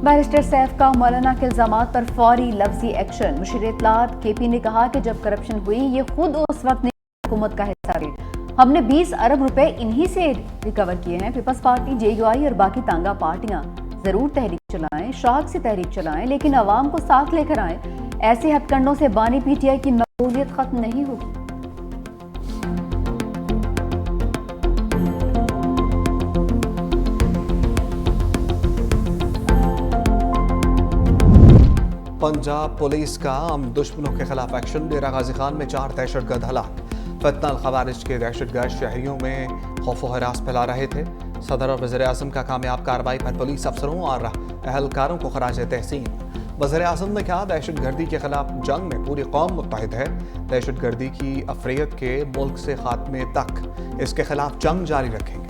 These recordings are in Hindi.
बैरिस्टर सैफ का मौलाना के इल्जामात पर फौरी लफ्जी एक्शन। मुशीर इत्तलात केपी ने कहा कि जब करप्शन हुई ये खुद उस वक्त हुकूमत का हिस्सा थी। हमने 20 अरब रुपए इन्हीं से रिकवर किए हैं। पीपल्स पार्टी, जेयूआई और बाकी तांगा पार्टियां जरूर तहरीक चलाएं, शौक से तहरीक चलाएं, लेकिन अवाम को साथ लेकर आएं। ऐसे हथकंडों से बानी पीटीआई की मकबूलियत खत्म नहीं होगी। पंजाब पुलिस का हम दुश्मनों के खिलाफ एक्शन। डेरा गाजी खान में 4 दहशतगर्द हलाक। फितना खवारिज के दहशतगर्द शहरियों में खौफ व हरास फैला रहे थे। सदर और वज़ीर आज़म का कामयाब कार्रवाई पर पुलिस अफसरों और अहलकारों को खराज तहसीन। वज़ीर आज़म ने कहा, दहशतगर्दी के खिलाफ जंग में पूरी कौम मुत्तहिद है। दहशतगर्दी की अफरीयत के मुल्क से खात्मे तक इसके खिलाफ जंग जारी रखेंगे।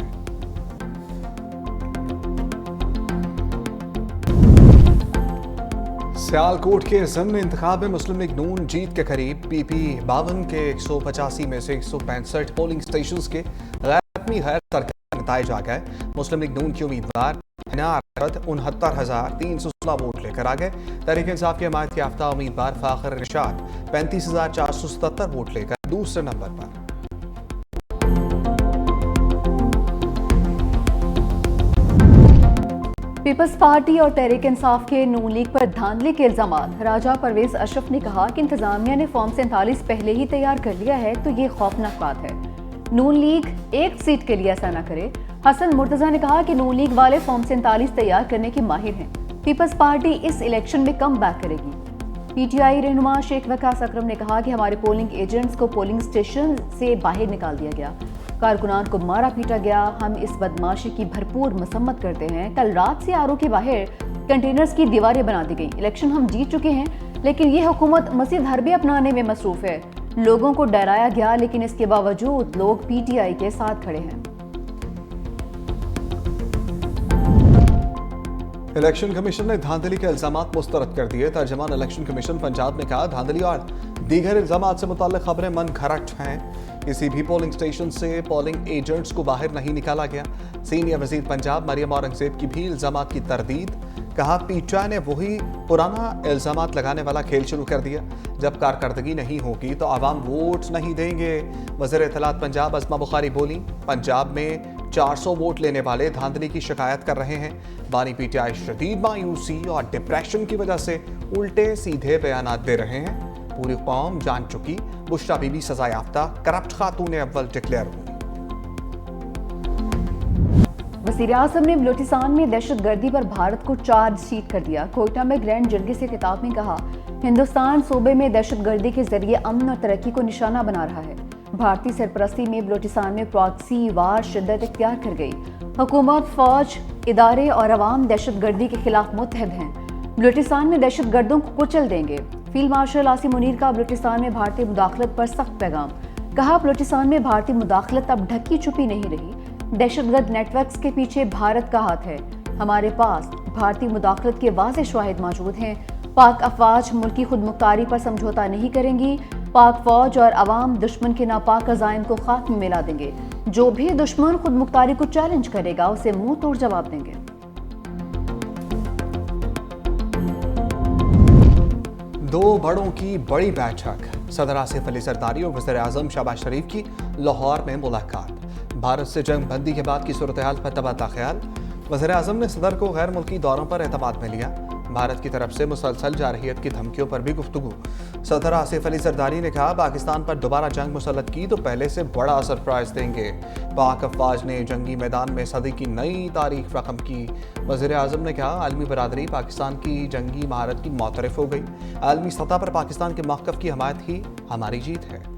सियालकोट के ज़िमनी इंतखाब में मुस्लिम लीग नून जीत के करीब। पीपी 52 के 185 में से 165 पोलिंग स्टेशन के गैर सरकारी नताइज आ गए। मुस्लिम लीग नून के उम्मीदवार 69,316 वोट लेकर आ गए। तहरीक इंसाफ के हमायत याफ्ता उम्मीदवार फाखर निशाद 35,477 वोट लेकर दूसरे नंबर पर। पीपल्स पार्टी और तहरीक इंसाफ के नून लीग पर धांधली के इल्जामात। राजा परवेज अशरफ ने कहा कि इंतजामिया ने फॉर्म 47 पहले ही तैयार कर लिया है तो ये खौफनाक बात है। नून लीग एक सीट के लिए ऐसा न करे। हसन मुर्तजा ने कहा कि नून लीग वाले फॉर्म 47 तैयार करने के माहिर हैं। पीपल्स पार्टी इस इलेक्शन में कम बैक करेगी। पीटीआई रहनुमा शेख वकास अकरम ने कहा कि हमारे पोलिंग एजेंट्स को पोलिंग स्टेशन से बाहर निकाल दिया गया, कारकुनान को मारा पीटा गया। हम इस बदमाशी की भरपूर मसम्मत करते हैं। कल रात से आरओ के बाहर कंटेनर्स की दीवारें बना दी गई। इलेक्शन हम जीत चुके हैं, लेकिन ये हुकूमत मजीद हरबे अपनाने में मसरूफ है। लोगों को डराया गया, लेकिन इसके बावजूद लोग पीटीआई के साथ खड़े हैं। इलेक्शन कमीशन ने धांधली के इल्जामात मुस्तरद कर दिए। तर्जमान इलेक्शन कमीशन पंजाब ने कहा, धांधली और दीगर इल्जामात से मुताल्लिक खबरें मन घड़त हैं। किसी भी पोलिंग स्टेशन से पोलिंग एजेंट्स को बाहर नहीं निकाला गया। सीनियर वजीर पंजाब मरियम औरंगजेब की भी इल्जामात की तरदीद। कहा, पीटीआई ने वही पुराना इल्जामात लगाने वाला खेल शुरू कर दिया। जब कारकर्दगी नहीं होगी तो आवाम वोट नहीं देंगे। वज़ीर इत्तलात पंजाब अस्मा बुखारी बोली, पंजाब में 400 वोट लेने वाले धांधली की शिकायत कर रहे हैं। बानी पीटीआई शदीद मायूसी और डिप्रेशन की वजह से उल्टे सीधे बयान दे रहे हैं। पूरी कौम जान चुकी बुशरा बीबी सजा याफ्ता करप्ट खातून अव्वल डिक्लेयर हुई। वज़ीर आज़म ने बलूचिस्तान में दहशतगर्दी पर भारत को चार्जशीट कर दिया। कोयटा में ग्रैंड जरगे से खिताब में कहा, हिंदुस्तान सूबे में दहशतगर्दी के जरिए अमन और तरक्की को निशाना बना रहा है। भारतीय सरपरस्ती में बलूचिस्तान में प्रॉक्सी वार शिद्दत इख्तियार कर गई। हुकूमत, फौज, इदारे और अवाम दहशतगर्दी के खिलाफ मुत्तहद हैं। बलूचिस्तान में दहशतगर्दों को कुचल देंगे। फील्ड मार्शल आसिम मुनीर का बलूचिस्तान में भारतीय मुदाखलत पर सख्त पैगाम। कहा, बलूचिस्तान में भारतीय मुदाखलत अब ढकी छुपी नहीं रही। दहशतगर्द नेटवर्क्स के पीछे भारत का हाथ है। हमारे पास भारतीय मुदाखलत के वाज़ेह शवाहिद मौजूद हैं। पाक अफवाज मुल्की खुद मुख्तारी पर समझौता नहीं करेंगी। पाक फौज और अवाम दुश्मन के नापाक अज़ाइम को खाक में मिला देंगे। जो भी दुश्मन खुद मुख्तारी को चैलेंज करेगा उसे मुंह तोड़ जवाब देंगे। दो बड़ों की बड़ी बैठक। सदर आसिफ अली जरदारी और वज़ीर आज़म शहबाज शरीफ की लाहौर में मुलाकात। भारत से जंग बंदी के बाद की सूरत हाल पर तबादला ख्याल। वज़ीर आज़म ने सदर को गैर मुल्की दौरों पर एतमाद में लिया। भारत की तरफ से मुसलसल जारहियत की धमकियों पर भी गुफ्तगू। सदर आसिफ अली जरदारी ने कहा, पाकिस्तान पर दोबारा जंग मुसल्लत की तो पहले से बड़ा सरप्राइज देंगे। पाक अफवाज ने जंगी मैदान में सदी की नई तारीख रकम की। वज़ीर आज़म ने कहा, आलमी बरादरी पाकिस्तान की जंगी महारत की मोतरफ हो गई। आलमी सतह पर पाकिस्तान के मौक़िफ़ की हमायत ही हमारी जीत है।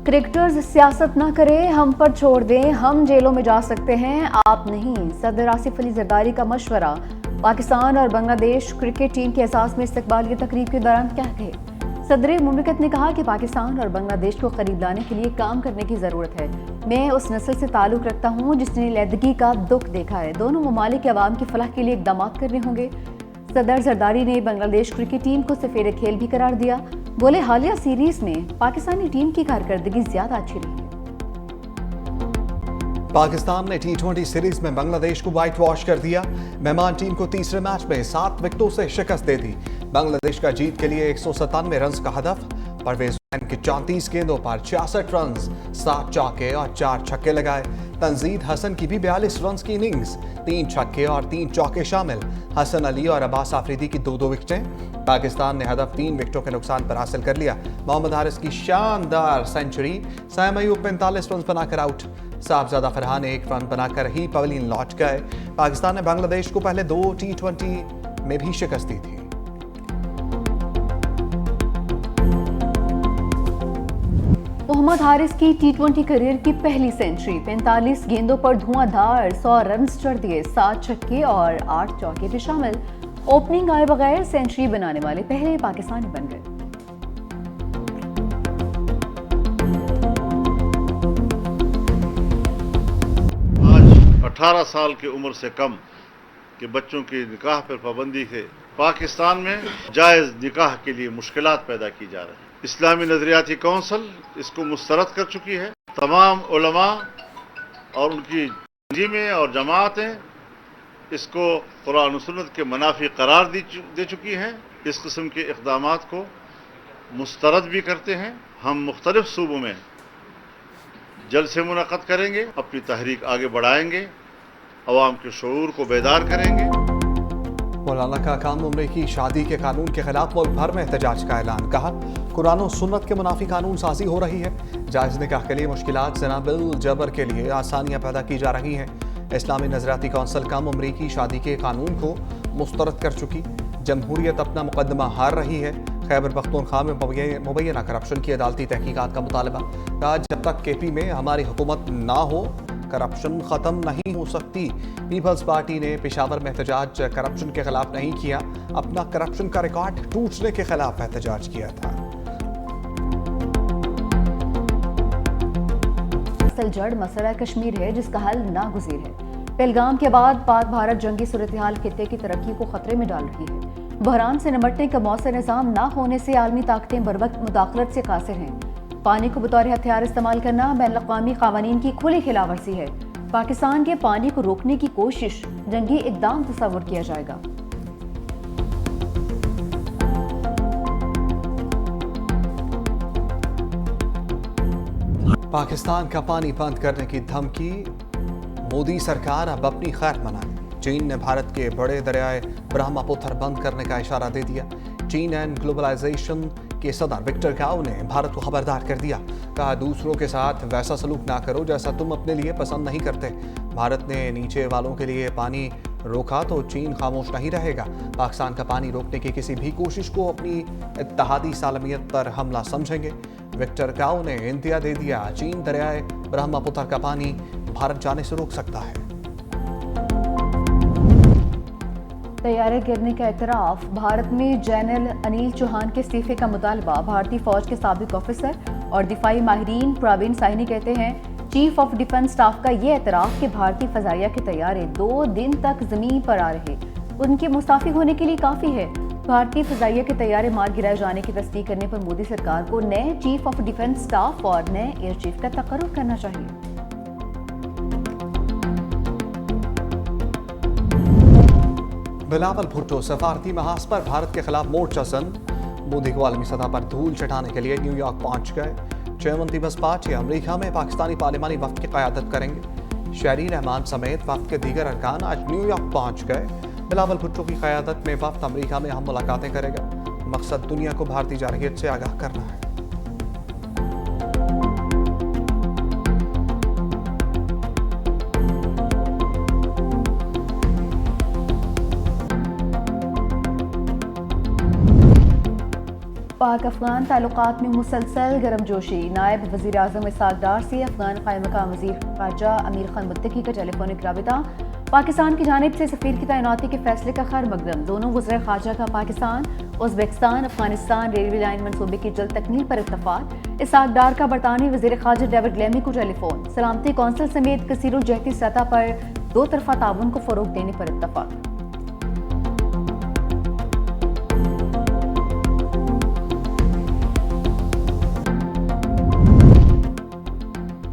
क्रिकेटर्स सियासत ना करें, हम पर छोड़ दें, हम जेलों में जा सकते हैं, आप नहीं। सदर आसिफ अली जरदारी का मशवरा। पाकिस्तान और बांग्लादेश क्रिकेट टीम के एहसास में इस्तकबालिया तकरीब के दौरान क्या कहे। सदर मुमलिकत ने कहा कि पाकिस्तान और बांग्लादेश को करीब लाने के लिए काम करने की ज़रूरत है। मैं उस नस्ल से ताल्लुक़ रखता हूँ जिसने लैदगी का दुख देखा है। दोनों ममालिक के अवाम की फलाह के लिए इक़दाम करने होंगे। सदर जरदारी ने बांग्लादेश क्रिकेट टीम को सफेर खेल भी करार दिया। बोले, हालिया सीरीज में पाकिस्तानी टीम की कारकर्दगी ज्यादा अच्छी रही है। पाकिस्तान ने टी20 सीरीज में बांग्लादेश को व्हाइट वॉश कर दिया। मेहमान टीम को तीसरे मैच में 7 विकेटों से शिकस्त दे दी। बांग्लादेश का जीत के लिए 197 रन का हदफ। परवेज हुसैन के 34 गेंदों पर 66 रन, 7 चौके और 4 छक्के लगाए। तंजीद हसन की भी 42 रन की इनिंग्स, 3 छक्के और 3 चौके शामिल। हसन अली और अब्बास आफरीदी की 2-2 विकेटें। पाकिस्तान ने हदफ 3 विकेटों के नुकसान पर हासिल कर लिया। मोहम्मद हारिस की शानदार सेंचुरी, साइम अयूब 45 रन बनाकर आउट। साहबजादा फरहान 1 रन बनाकर ही पवेलियन लौट गए। पाकिस्तान ने बांग्लादेश को पहले 2 टी20 में भी शिकस्त दी थी। मोहम्मद हारिस की टी20 करियर की पहली सेंचुरी, 45 गेंदों पर धुआंधार 100 रन चढ़ दिए, 7 छक्के और 8 चौके भी शामिल। ओपनिंग आए बगैर सेंचुरी बनाने वाले पहले पाकिस्तानी बन गए। आज 18 साल की उम्र से कम के बच्चों की निकाह पर पाबंदी से पाकिस्तान में जायज़ निकाह के लिए मुश्किलात पैदा की जा रही हैं। इस्लामी नजरियाती कौंसिल इसको मुस्तरद कर चुकी है। तमाम उलमा और उनकी तंजीमें और जमातें इसको कुरान और सुन्नत के मुनाफी करार दे चुकी हैं। इस किस्म के इक़दामात को मुस्तरद भी करते हैं। हम मुख्तलिफ सूबों में जलसे मुनक़्क़द करेंगे, अपनी तहरीक आगे बढ़ाएंगे, अवाम के शऊर को बेदार करेंगे। मौलाना का काम उम्र की शादी के कानून के खिलाफ मुल्क भर में एहतजाज का ऐलान। कहा, कुरान और सुन्नत के मुनाफी कानून साजी हो रही है। जायज़ निकाह के लिए मुश्किलात, ज़ना बिल जबर के लिए आसानियाँ पैदा की जा रही हैं। इस्लामी नजरियाती कौंसिल कम उम्री की शादी के कानून को मुस्तरद कर चुकी। जमहूरियत अपना मुकदमा हार रही है। खैबर पख्तूनख्वा में मुबैना करप्शन की अदालती तहकीकात का मुतालबा। कहा, जब तक केपी में हमारी हुकूमत ना हो करप्शन ख़त्म नहीं हो सकती। पीपल्स पार्टी ने पेशावर में एहतजाज करप्शन के खिलाफ नहीं किया, अपना करप्शन का रिकॉर्ड टूटने के खिलाफ एहतजाज किया था। असल जड़ मसला कश्मीर है जिसका हल नागुज़ीर है। पहलगाम के बाद पाक भारत जंगी सूरत हाल खित्ते की तरक्की को खतरे में डाल रही है। बहरान से निपटने का मौसर निज़ाम न होने से आलमी ताकतें बरवक्त मुदाखलत से कासिर हैं। पानी को बतौर हथियार इस्तेमाल करना बैनुल-अक़वामी क़वानीन की खुली खिलाफवर्जी है। पाकिस्तान के पानी को रोकने की कोशिश जंगी इक़दाम तस्वुर किया जाएगा। पाकिस्तान का पानी बंद करने की धमकी, मोदी सरकार अब अपनी खैर मनाए। चीन ने भारत के बड़े दरियाए ब्रह्मपुत्र बंद करने का इशारा दे दिया। चीन एंड ग्लोबलाइजेशन के सदर विक्टर गाओ ने भारत को खबरदार कर दिया। कहा, दूसरों के साथ वैसा सलूक ना करो जैसा तुम अपने लिए पसंद नहीं करते। भारत ने नीचे वालों के लिए पानी रोका तो चीन खामोश नहीं रहेगा। पाकिस्तान का पानी रोकने की किसी भी कोशिश को अपनी इत्तेहादी सालमियत पर हमला समझेंगे। विक्टर गाओ ने इंदिया दे दिया, चीन दरियाए ब्रह्मपुत्र का पानी भारत जाने से रोक सकता है। तैयारे गिरने का एतराफ़, भारत में जनरल अनिल चौहान के इस्तीफे का मुतालबा। भारतीय फौज के साबिक ऑफिसर और दिफाई माहिरीन प्रवीण साहनी कहते हैं, चीफ ऑफ डिफेंस स्टाफ का ये एतराफ़ कि भारतीय फ़ज़ाइया के तैयारे 2 दिन तक ज़मीन पर आ रहे उनके मुस्ताफ़ी होने के लिए काफ़ी है। भारतीय फ़ज़ाइया के तैयारे मार गिराए जाने की तस्दीक करने पर मोदी सरकार को नए चीफ ऑफ डिफेंस स्टाफ और नए एयर चीफ का तकर्रुर करना चाहिए। बिलावल भुट्टो सफारती महाज पर भारत के खिलाफ मोर्चा सन। मोदी को आलमी सतह पर धूल चटाने के लिए न्यूयॉर्क पहुंच गए। चेयरमैन पीपल्स पार्टी अमेरिका में पाकिस्तानी पार्लिमानी वफ्द की क़यादत करेंगे। शहरी रहमान समेत वफ्द के दीगर अरकान आज न्यूयॉर्क पहुंच गए। बिलावल भुट्टो की क़यादत में वफ्द अमेरिका में अहम मुलाकातें करेगा। मकसद दुनिया को भारतीय जारहियत से आगाह करना है। पाक अफगान ताल्लुकात में मुसलसल गर्मजोशी। नायब वज़ीर आज़म इसहाक़ डार से अफगान क़ायम-मक़ाम वज़ीर ख़ारजा अमीर खान मुत्तकी का टेलीफोनिक राबिता। पाकिस्तान की जानिब से सफ़ीर की तैनाती के फैसले का खैर मकदम। दोनों वज़ीर ख़ारजा का Pakistan, Uzbekistan, Afghanistan railway line मनसूबे की जल्द तकमील पर इत्तफ़ाक़। इसहाक़ डार का बरतानवी वज़ीर ख़ारजा डेविड लेमी को टेलीफोन। सलामती कौंसिल समेत कसीरुल-जहती सतह पर 2 तरफ़ा ताउन को फ़रोग़ देने पर इत्तफ़ाक़।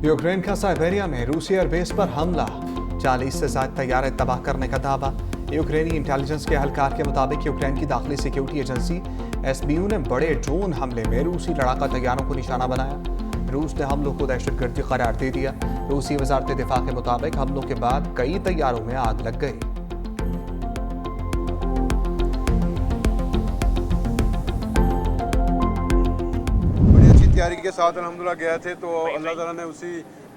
यूक्रेन का साइबेरिया में रूसी एयरबेस पर हमला, 40 से ज्यादा तैयारे तबाह करने का दावा। यूक्रेनी इंटेलिजेंस के एहलकार के मुताबिक यूक्रेन की दाखिली सिक्योरिटी एजेंसी SBU ने बड़े ड्रोन हमले में रूसी लड़ाका तैयारों को निशाना बनाया। रूस ने हमलों को दहशतगर्दी करार दे दिया। रूसी वजारत दिफा के मुताबिक हमलों के बाद कई तैयारों में आग लग गई। बड़ी अच्छी तैयारी के साथ अल्हम्दुलिल्लाह गए थे, तो अल्लाह ताला ने उसी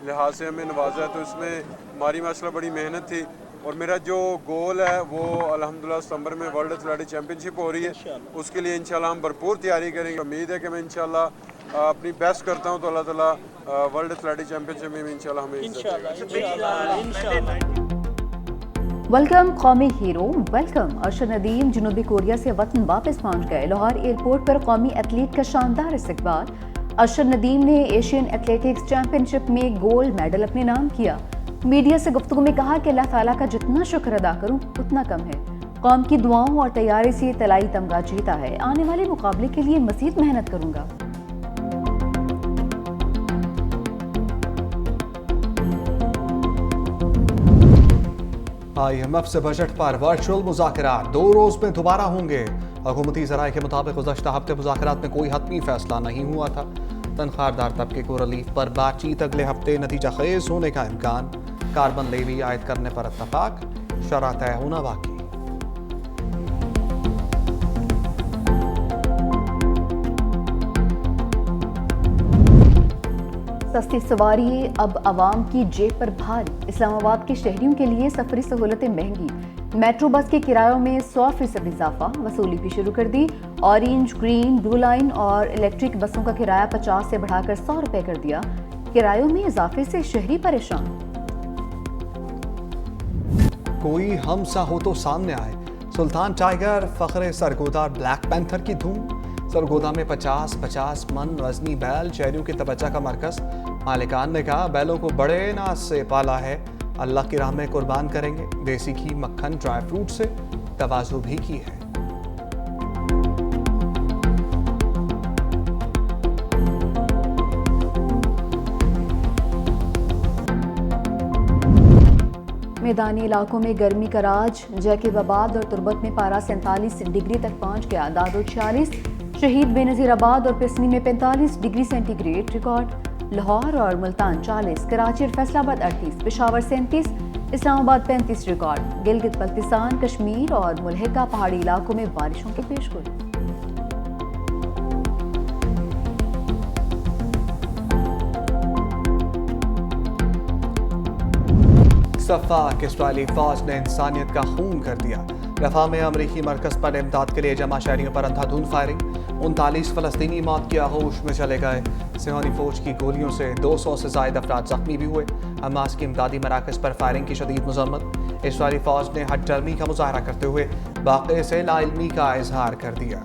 लिहाज से हमें नवाजा। तो इसमें हमारी माशाल्लाह बड़ी मेहनत थी और मेरा जो गोल है वो अल्हम्दुलिल्लाह सितंबर में वर्ल्ड एथलेटिक चैंपियनशिप हो रही है, उसके लिए इंशाल्लाह हम भरपूर तैयारी करेंगे। उम्मीद है कि मैं इंशाल्लाह अपनी बेस्ट करता हूँ तो अल्लाह ताला वर्ल्ड एथलेटिक चैंपियनशिप में भी इंशाल्लाह हमें वेलकम कौमी हीरो वेलकम। अरशद नदीम जनूबी कोरिया से वतन वापस पहुंच गए। लाहौर एयरपोर्ट पर कौमी एथलीट का शानदार इस्तकबाल। अरशद नदीम ने एशियन एथलेटिक्स चैंपियनशिप में गोल्ड मेडल अपने नाम किया। मीडिया से गुफ्तगू में कहा कि अल्लाह ताला का जितना शुक्र अदा करूं उतना कम है। कौम की दुआओं और तैयारी से तलाई तमगा जीता है। आने वाले मुकाबले के लिए मजीद मेहनत करूंगा। IMF से बजट पर वर्चुअल मुज़ाकरात 2 रोज में दोबारा होंगे। हुकूमती ज़राए के मुताबिक गुज़श्ता हफ्ते मुज़ाकरात में कोई हतमी फैसला नहीं हुआ था। तनख्वाहदार तबके को रिलीफ पर बातचीत अगले हफ्ते नतीजा खेज होने का इम्कान। कार्बन लेवी आयद करने पर इत्तफाक, शरह तय होना बाकी। सस्ती सवारी अब आवाम की जेब पर भारी। इस्लामाबाद के शहरियों के लिए सफरी सहूलतें महंगी। मेट्रो बस के किरायों में 100% इजाफा, वसूली भी शुरू कर दी। ऑरेंज, ग्रीन, ब्लू लाइन और इलेक्ट्रिक बसों का किराया 50 से बढ़ाकर 100 रुपए कर दिया। किरायों में इजाफे से शहरी परेशान। कोई हम सा हो तो सामने आए। सुल्तान टाइगर, फखरे सरगोदा और ब्लैक पैंथर की धूम। सरगोदा में 50-50 मन वजनी बैल शहरियों की तवज्जो का मरकज। मालिकान ने कहा बैलों को बड़े नाज से पाला है, अल्लाह की राह में कुर्बान करेंगे। देसी घी, मक्खन, ड्राई फ्रूट से तवाज़ु भी की है। मैदानी इलाकों में गर्मी का राज। जैकबाबाद और तुर्बत में पारा 47 डिग्री तक पहुंच गया। दादो 46, शहीद बेनज़ीराबाद और पिसनी में 45 डिग्री सेंटीग्रेड रिकॉर्ड। लाहौर और मुल्तान 40, कराची और फैसलाबाद 38, पेशावर 37, इस्लामाबाद 35 रिकॉर्ड। गिलगित बल्तिस्तान, कश्मीर और मुल्हिका पहाड़ी इलाकों में बारिशों की पेशगोई। सफाक इस्राएली फौज ने इंसानियत का खून कर दिया। रफा में अमरीकी मरकज पर इमदाद के लिए जमा शहरियों पर अंधाधुंध फायरिंग। 39 फलस्तीनी मौत की आगोश में चले गए। सिहानी फौज की गोलियों से 200 से ज्यादा अफराद जख्मी भी हुए। हमास की इमदादी मराकज पर फायरिंग की शदीद मजम्मत। इस्राएली फौज ने हठधर्मी का मुजाहरा करते हुए वाक़े से लाइल्मी का इजहार कर दिया।